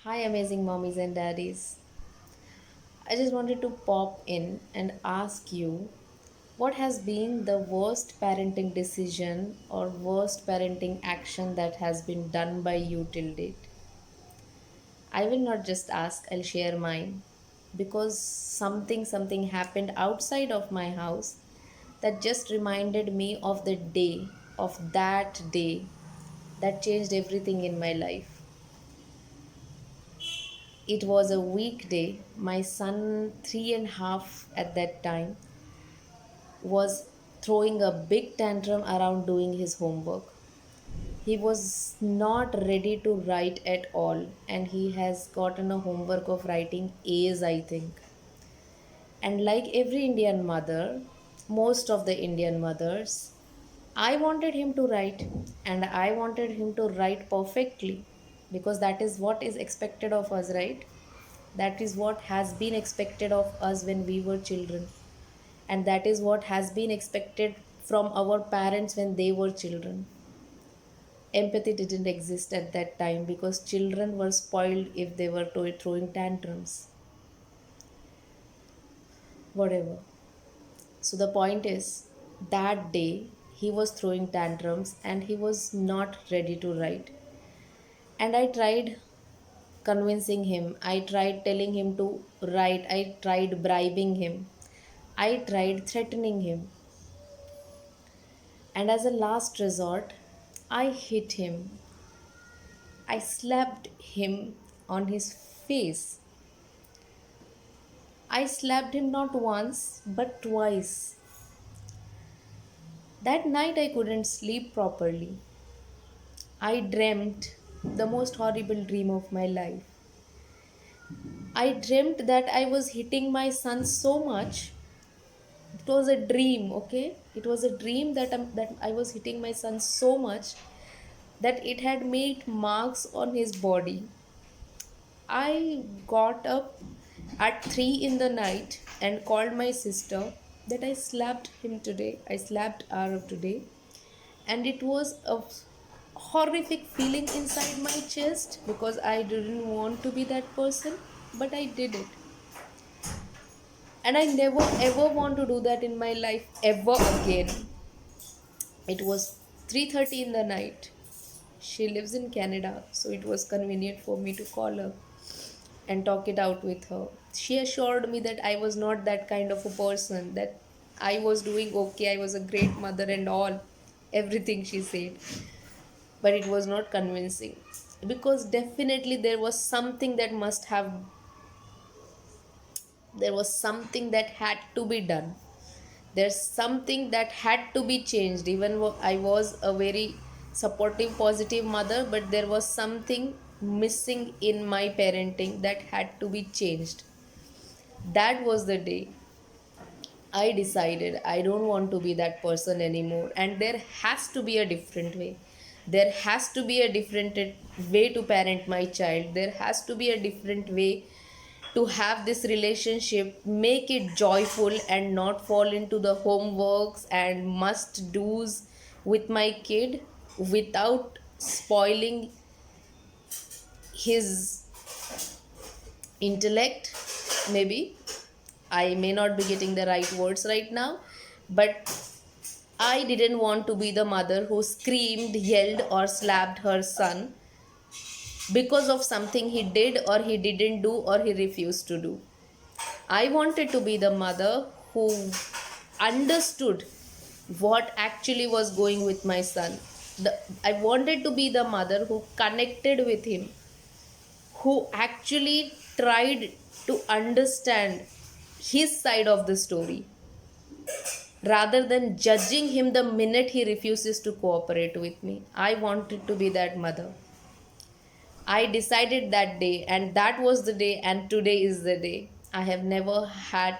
Hi, amazing mommies and daddies. I just wanted to pop in and ask you what has been the worst parenting decision or worst parenting action that has been done by you till date? I will not just ask, I'll share mine because something happened outside of my house that just reminded me of the day, of that day that changed everything in my life. It was a weekday. My son, 3.5 at that time, was throwing a big tantrum around doing his homework. He was not ready to write at all, and he has gotten a homework of writing A's, I think. And like every Indian mother, most of the Indian mothers, I wanted him to write, and I wanted him to write perfectly because that is what is expected of us, right? That is what has been expected of us when we were children, and that is what has been expected from our parents when they were children. Empathy didn't exist at that time because children were spoiled if they were throwing tantrums, whatever. So the point is, that day he was throwing tantrums and he was not ready to write. And I tried convincing him, I tried telling him to write, I tried bribing him, I tried threatening him. And as a last resort, I hit him. I slapped him on his face. I slapped him not once but twice. That night I couldn't sleep properly. I dreamt the most horrible dream of my life. I dreamt that I was hitting my son so much. It was a dream, okay? It was a dream that I was hitting my son so much that it had made marks on his body. I got up at 3 in the night and called my sister that I slapped him today. I slapped Arav today. And it was a horrific feeling inside my chest because I didn't want to be that person, but I did it. And I never ever want to do that in my life ever again. It was 3:30 in the night. She lives in Canada, so it was convenient for me to call her and talk it out with her. She assured me that I was not that kind of a person, that I was doing okay, I was a great mother and all, everything she said. But it was not convincing because definitely there was something that had to be done. There's something that had to be changed. Even I was a very supportive, positive mother, but there was something missing in my parenting that had to be changed. That was the day I decided I don't want to be that person anymore, and there has to be a different way. There has to be a different way to parent my child. There has to be a different way to have this relationship, make it joyful and not fall into the homeworks and must do's with my kid without spoiling his intellect. Maybe I may not be getting the right words right now, but I didn't want to be the mother who screamed, yelled, or slapped her son because of something he did or he didn't do or he refused to do. I wanted to be the mother who understood what actually was going with my son. I wanted to be the mother who connected with him, who actually tried to understand his side of the story rather than judging him the minute he refuses to cooperate with me. I wanted to be that mother. I decided that day, and that was the day, and today is the day. I have never had,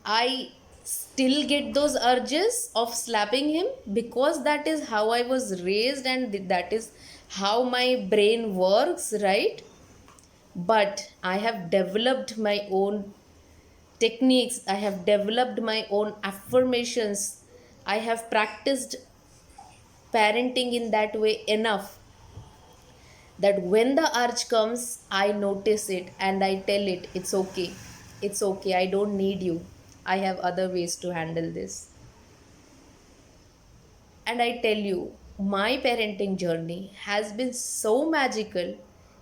I still get those urges of slapping him because that is how I was raised and that is how my brain works, right? But I have developed my own techniques, I have developed my own affirmations, I have practiced parenting in that way enough that when the urge comes, I notice it and I tell it, it's okay. It's okay. I don't need you. I have other ways to handle this. And I tell you, my parenting journey has been so magical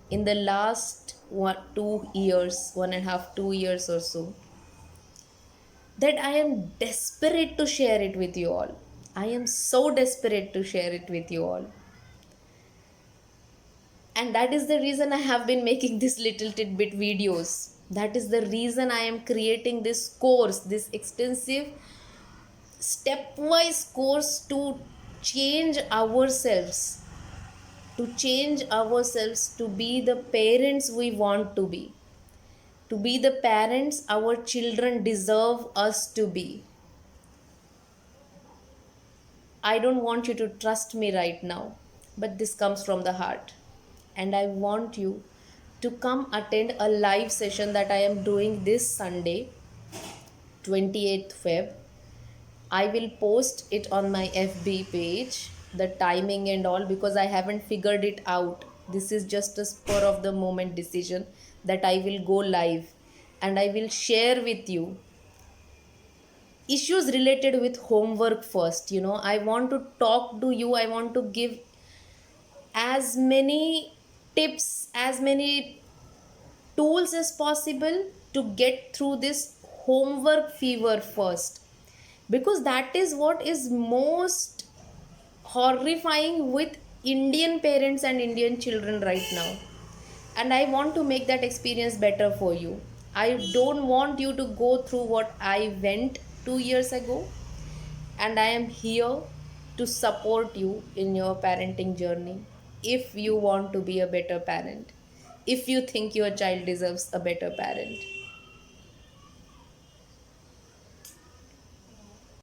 in the last 2 years, 1.5, 2 years or so, that I am desperate to share it with you all. I am so desperate to share it with you all. And that is the reason I have been making this little tidbit videos. That is the reason I am creating this course, this extensive stepwise course to change ourselves, to be the parents we want to be the parents our children deserve us to be. I don't want you to trust me right now, but this comes from the heart. And I want you to come attend a live session that I am doing this Sunday, 28th Feb. I will post it on my FB page, the timing and all, because I haven't figured it out. This is just a spur of the moment decision that I will go live and I will share with you issues related with homework first. I want to talk to you, I want to give as many tips, as many tools as possible to get through this homework fever first, because that is what is most horrifying with Indian parents and Indian children right now. And I want to make that experience better for you. I don't want you to go through what I went 2 years ago, and I am here to support you in your parenting journey. If you want to be a better parent, if you think your child deserves a better parent,